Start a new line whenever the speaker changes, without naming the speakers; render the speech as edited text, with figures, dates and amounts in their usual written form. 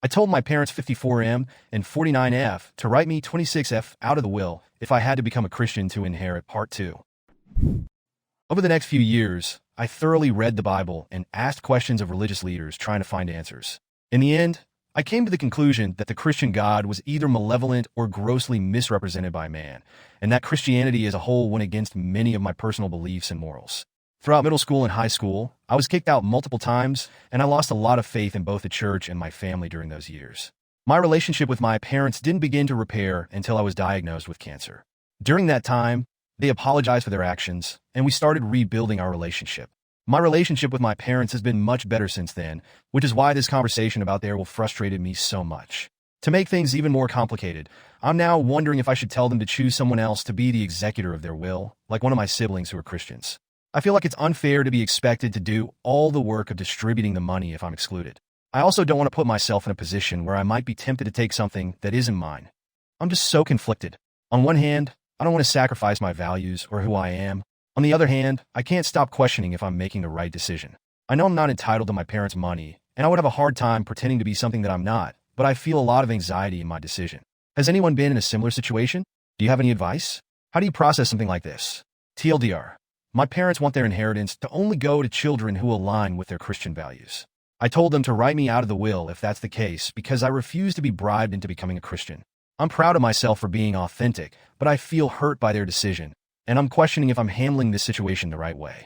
I told my parents 54M and 49F to write me 26F out of the will if I had to become a Christian to inherit Part 2. Over the next few years, I thoroughly read the Bible and asked questions of religious leaders trying to find answers. In the end, I came to the conclusion that the Christian God was either malevolent or grossly misrepresented by man, and that Christianity as a whole went against many of my personal beliefs and morals. Throughout middle school and high school, I was kicked out multiple times, and I lost a lot of faith in both the church and my family during those years. My relationship with my parents didn't begin to repair until I was diagnosed with cancer. During that time, they apologized for their actions, and we started rebuilding our relationship. My relationship with my parents has been much better since then, which is why this conversation about their will frustrated me so much. To make things even more complicated, I'm now wondering if I should tell them to choose someone else to be the executor of their will, like one of my siblings who are Christians. I feel like it's unfair to be expected to do all the work of distributing the money if I'm excluded. I also don't want to put myself in a position where I might be tempted to take something that isn't mine. I'm just so conflicted. On one hand, I don't want to sacrifice my values or who I am. On the other hand, I can't stop questioning if I'm making the right decision. I know I'm not entitled to my parents' money, and I would have a hard time pretending to be something that I'm not, but I feel a lot of anxiety in my decision. Has anyone been in a similar situation? Do you have any advice? How do you process something like this? TLDR. My parents want their inheritance to only go to children who align with their Christian values. I told them to write me out of the will if that's the case because I refuse to be bribed into becoming a Christian. I'm proud of myself for being authentic, but I feel hurt by their decision, and I'm questioning if I'm handling this situation the right way.